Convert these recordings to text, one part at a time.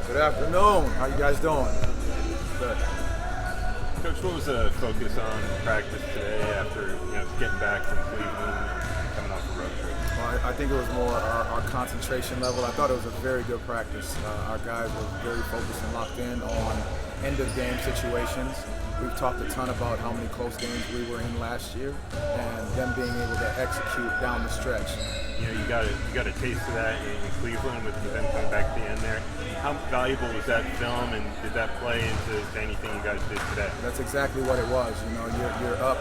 Good afternoon. How you guys doing? Good. Coach, what was the focus on practice today after getting back from Cleveland and coming off a road trip? Well, I think it was more our concentration level. I thought it was a very good practice. Our guys were very focused and locked in on end-of-game situations. We've talked a ton about how many close games we were in last year, and them being able to execute down the stretch. You got a taste of that in Cleveland with them coming back to the end there. How valuable was that film, and did that play into anything you guys did today? That's exactly what it was. You're up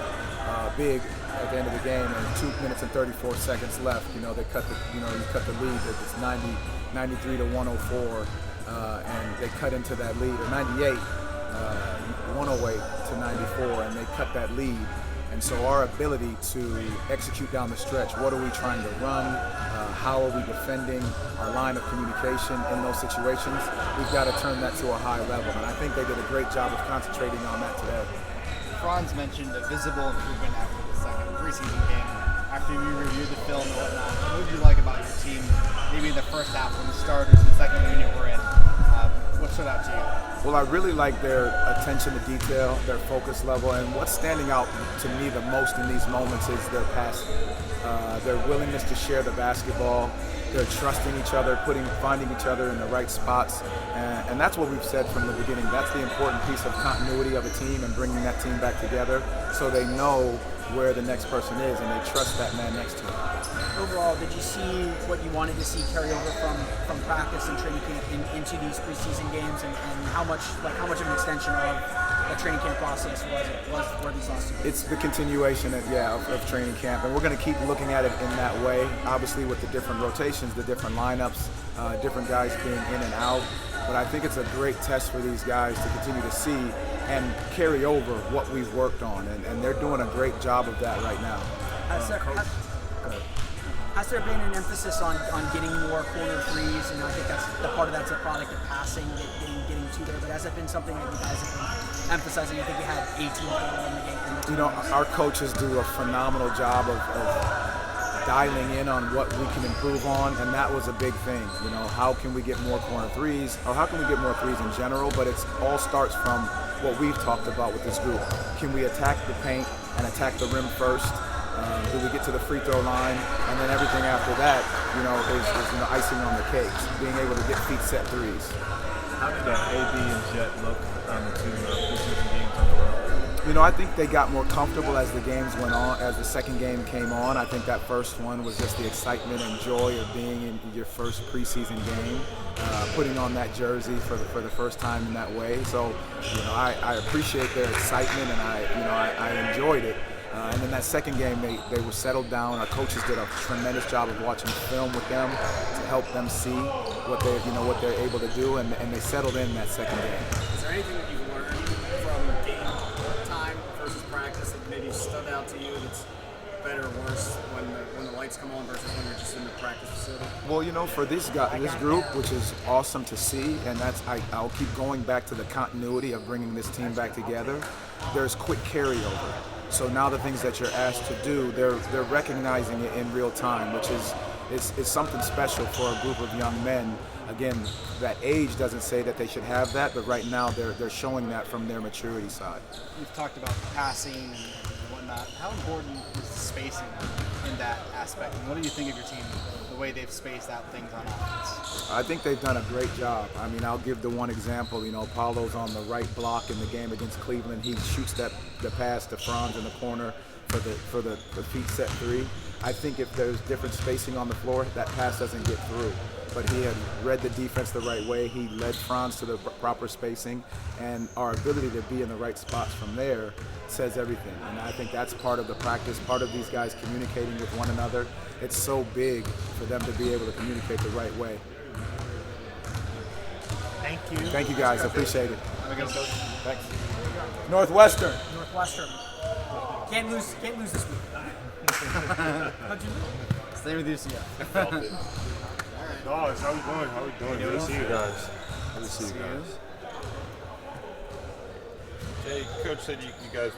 big at the end of the game, and 2 minutes and 34 seconds left. They cut the lead. It's 93 to 104, and they cut into that lead, or 98. 108 to 94, and they cut that lead. And so our ability to execute down the stretch, what are we trying to run, how are we defending, our line of communication in those situations, we've got to turn that to a high level. And I think they did a great job of concentrating on that today. Franz mentioned a visible improvement after the second preseason game. After you reviewed the film and whatnot, what did you like about your team, maybe in the first half when the starters and the second unit were in? What stood out to you? Well, I really like their attention to detail, their focus level, and what's standing out to me the most in these moments is their passing. Their willingness to share the basketball, their trusting each other, finding each other in the right spots, and that's what we've said from the beginning. That's the important piece of continuity of a team and bringing that team back together so they know where the next person is and they trust that man next to them. Overall, did you see what you wanted to see carry over from practice and training camp into these preseason games, and how much of an extension of the training camp process were these last 2 weeks? It's the continuation of training camp, and we're going to keep looking at it in that way, obviously with the different rotations, the different lineups, different guys being in and out. But I think it's a great test for these guys to continue to see and carry over what we've worked on, and they're doing a great job of that right now. Has there been an emphasis on getting more corner threes? And I think that's the part of that's a product of passing, getting to there. But has it been something that you guys have been emphasizing? I think you had 18 total in the game. Our coaches do a phenomenal job of dialing in on what we can improve on, and that was a big thing. How can we get more corner threes, or how can we get more threes in general? But it all starts from what we've talked about with this group. Can we attack the paint and attack the rim first? Do we get to the free throw line, and then everything after that, is icing on the cake. Being able to get feet set threes. How did AB and Jet look on the 2 preseason games on the road? I think they got more comfortable as the games went on, as the second game came on. I think that first one was just the excitement and joy of being in your first preseason game, putting on that jersey for the first time in that way. So, I appreciate their excitement, and I enjoyed it. And in that second game, they were settled down. Our coaches did a tremendous job of watching film with them to help them see what they're able to do, and they settled in that second game. Is there anything that you've learned from game time versus practice that maybe stood out to you that's better or worse when the lights come on versus when you're just in the practice facility? Well, for this group, which is awesome to see, and I'll keep going back to the continuity of bringing this team back together. There's quick carryover. So now the things that you're asked to do, they're recognizing it in real time, which is something special for a group of young men. Again, that age doesn't say that they should have that, but right now they're showing that from their maturity side. We've talked about passing and whatnot. How important is the spacing in that aspect? And what do you think of your team, the way they've spaced out things on offense? I think they've done a great job. I'll give the one example. Paulo's on the right block in the game against Cleveland. He shoots the pass to Franz in the corner for the feet set three. I think if there's different spacing on the floor, that pass doesn't get through. But he had read the defense the right way. He led Franz to the proper spacing, and our ability to be in the right spots from there says everything. And I think that's part of the practice, part of these guys communicating with one another. It's so big for them to be able to communicate the right way. Thank you. Thank you, guys. Appreciate it. Have a good coach. Thanks. Northwestern. Can't lose this week. How'd you Stay with UCF. Guys, how we doing? Good to see you guys. Good to see you guys. Jay, Coach said you guys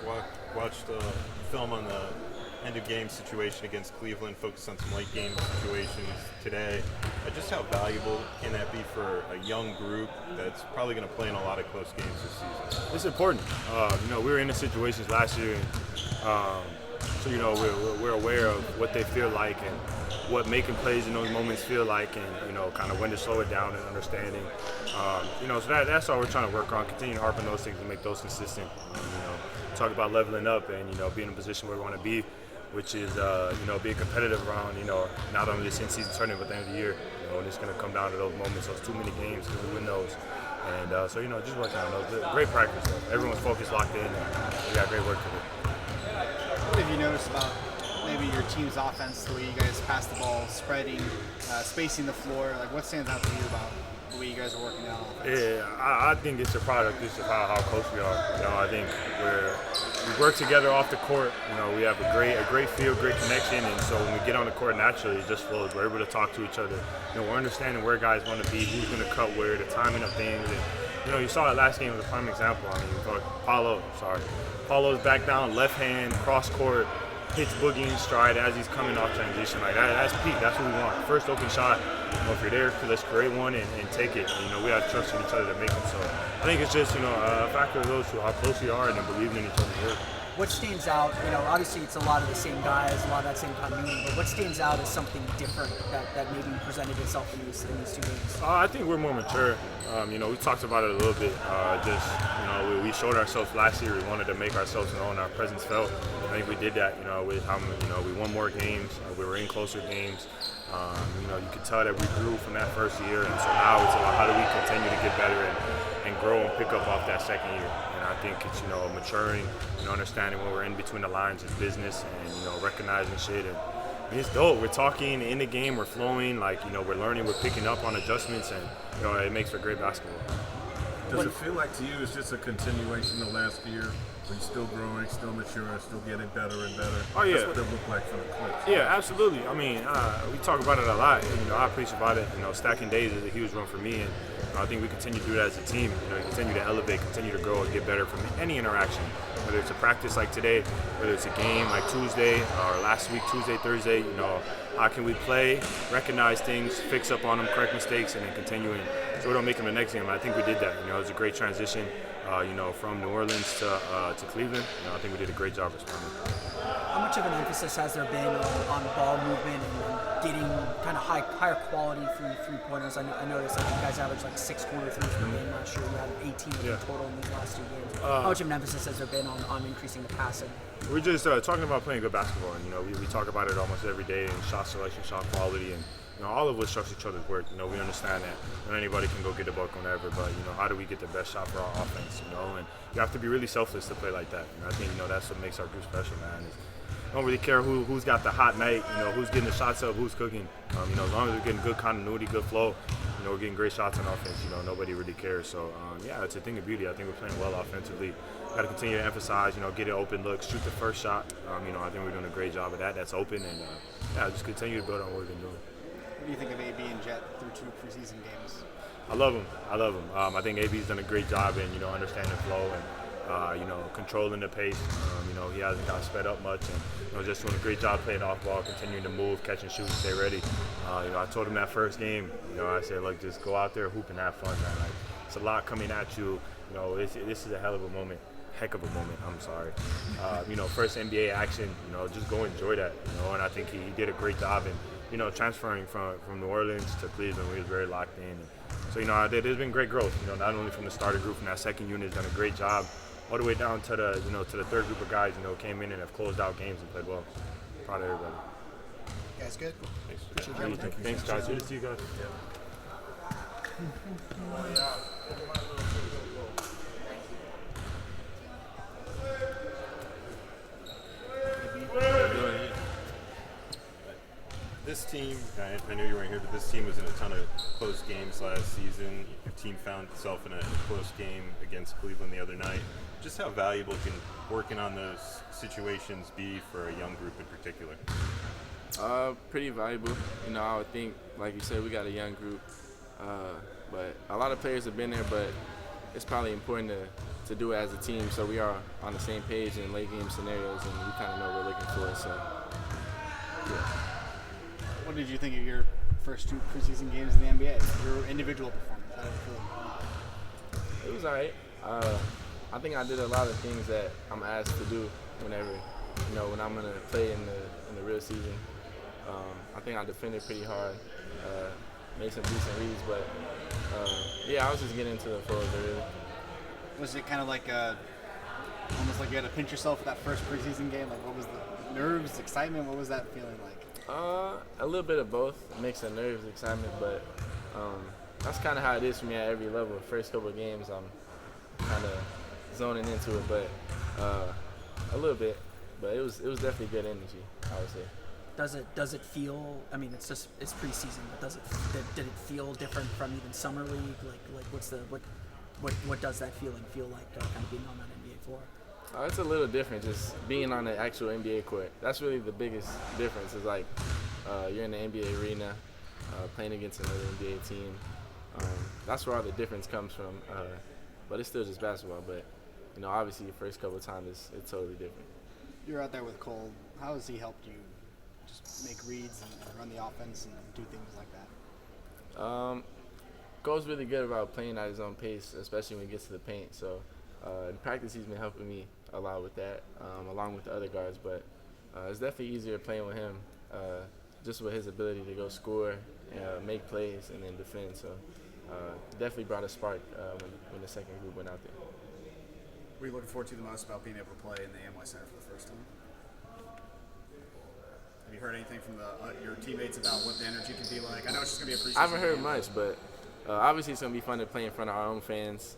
watched film on the end of game situation against Cleveland, focus on some late game situations today. Just how valuable can that be for a young group that's probably going to play in a lot of close games this season? It's important. We were in the situations last year, and so we're aware of what they feel like and what making plays in those moments feel like, and kind of when to slow it down and understanding. So that's all we're trying to work on. Continue to harp on those things and make those consistent. Talk about leveling up and being in a position where we want to be, which is being competitive around not only this in-season tournament but the end of the year. And it's going to come down to those moments, those too many games, because we win those. And just working on those. Great practice, though. Everyone's focused, locked in, and we got great work to do. What have you noticed about maybe your team's offense, the way you guys pass the ball, spreading, spacing the floor? Like, what stands out to you about the way you guys are working out offense? Yeah, I think it's a product just of how close we are. I think we work together off the court. We have a great feel, great connection, and so when we get on the court naturally, it just flows. We're able to talk to each other. We're understanding where guys want to be, who's going to cut where, the timing of things. And, you saw it last game was a prime example. Paulo's back down, left hand, cross court, hits Boogie in stride as he's coming off transition. Like that's peak. That's what we want. First open shot. If you're there, let's create one and take it. We have trust in each other to make them. So I think it's just a factor of those two, how close we are and then believing in each other's work. What stands out, obviously it's a lot of the same guys, a lot of that same continuity, but what stands out as something different that maybe presented itself in these two games? I think we're more mature. We talked about it a little bit. We showed ourselves last year. We wanted to make ourselves known. Our presence felt. I think we did that. With how we won more games. We were in closer games. You could tell that we grew from that first year, and so now it's about how do we continue to get better and grow and pick up off that second year. And I think it's maturing, understanding when we're in between the lines is business, and recognizing shit. And it's dope. We're talking in the game. We're flowing. We're learning. We're picking up on adjustments, and it makes for great basketball. Does it feel like to you it's just a continuation of last year? Where you're still growing, still maturing, still getting better and better? Oh, yeah. That's what it looked like for the Clips. Yeah, absolutely. We talk about it a lot. I preach about it. Stacking days is a huge one for me, and I think we continue to do that as a team. Continue to elevate, continue to grow, and get better from any interaction. Whether it's a practice like today, whether it's a game like Tuesday or last week, Tuesday, Thursday. How can we play, recognize things, fix up on them, correct mistakes, and then continuing so we don't make them the next game. And I think we did that. It was a great transition. From New Orleans to Cleveland. I think we did a great job responding. How much of an emphasis has there been on ball movement and getting kind of higher quality three-pointers? I noticed that you guys averaged like 6 corner threes per game last year. You had 18 in total in these last 2 games. How much of an emphasis has there been on increasing the passing? We're just talking about playing good basketball, and we talk about it almost every day, and shot selection, shot quality, and all of us trust each other's work. We understand that not anybody can go get the buck whenever, but how do we get the best shot for our offense? And you have to be really selfless to play like that. And I think that's what makes our group special, man. I don't really care who's got the hot night, who's getting the shots up, who's cooking. As long as we're getting good continuity, good flow, we're getting great shots on offense. Nobody really cares. So it's a thing of beauty. I think we're playing well offensively. Got to continue to emphasize, get an open look, shoot the first shot. I think we're doing a great job of that. That's open, and just continue to build on what we've been doing. What do you think of AB and Jet through 2 preseason games? I love him. I think AB's done a great job in understanding flow and controlling the pace. He hasn't got sped up much, and just doing a great job playing off ball, continuing to move, catch and shoot, and stay ready. I told him that first game. I said, look, just go out there, hoop, and have fun, man. It's a lot coming at you. This is a hell of a moment. Heck of a moment. I'm sorry. First NBA action. Just go enjoy that. And I think he did a great job in. Transferring from New Orleans to Cleveland, we was very locked in. So, there's been great growth. Not only from the starter group, from that second unit, has done a great job, all the way down to the, to the third group of guys, came in and have closed out games and played well. Proud of everybody. You guys good? Thanks, guys. Good to see you guys. This team, I know you weren't here, but this team was in a ton of close games last season. Your team found itself in a close game against Cleveland the other night. Just how valuable can working on those situations be for a young group in particular? Pretty valuable. I would think, like you said, we got a young group, but a lot of players have been there, but it's probably important to do it as a team, so we are on the same page in late game scenarios, and we kind of know what we're looking for. So, yeah. What did you think of your first 2 preseason games in the NBA? Your individual performance? How did it feel? It was all right. I think I did a lot of things that I'm asked to do whenever, when I'm gonna play in the real season. I think I defended pretty hard, made some decent reads, but yeah, I was just getting into the flow of it, really. Was it kind of like almost like you had to pinch yourself for that first preseason game? Like, what was the nerves, excitement? What was that feeling like? A little bit of both, a mix of nerves, excitement, but that's kind of how it is for me at every level. First couple of games, I'm kind of zoning into it, but a little bit. But it was definitely good energy, I would say. Does it feel? I mean, it's preseason, but did it feel different from even summer league? Like what does that feeling feel like? Kind of being on that NBA floor. It's a little different, just being on the actual NBA court. That's really the biggest difference. Is like you're in the NBA arena, playing against another NBA team. That's where all the difference comes from. But it's still just basketball. But obviously, your first couple of times, it's totally different. You're out there with Cole. How has he helped you just make reads and run the offense and do things like that? Cole's really good about playing at his own pace, especially when he gets to the paint. So in practice, he's been helping me a lot with that, along with the other guards. But it's definitely easier playing with him, just with his ability to go score, make plays, and then defend. So definitely brought a spark when the second group went out there. What are you looking forward to the most about being able to play in the Amway Center for the first time? Have you heard anything from your teammates about what the energy can be like? I know it's just going to be a preseason I haven't heard game, much, but obviously it's going to be fun to play in front of our own fans.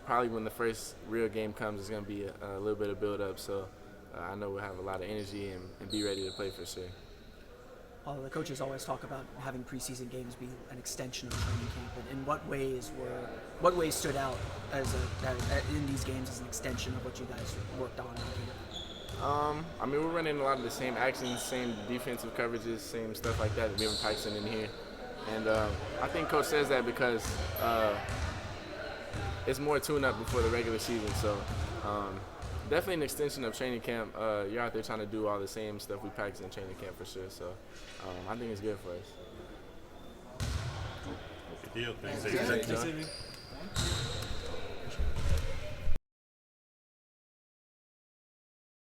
Probably when the first real game comes, it's going to be a little bit of build-up, so I know we'll have a lot of energy and be ready to play for sure. The coaches always talk about having preseason games be an extension of training camp. And in what ways stood out in these games as an extension of what you guys worked on? I mean, we're running a lot of the same actions, same defensive coverages, same stuff like that we've been practicing in here. And I think Coach says that because it's more tune-up before the regular season. So definitely an extension of training camp. You're out there trying to do all the same stuff we practice in training camp for sure. So I think it's good for us. Good deal. Thanks. Thanks.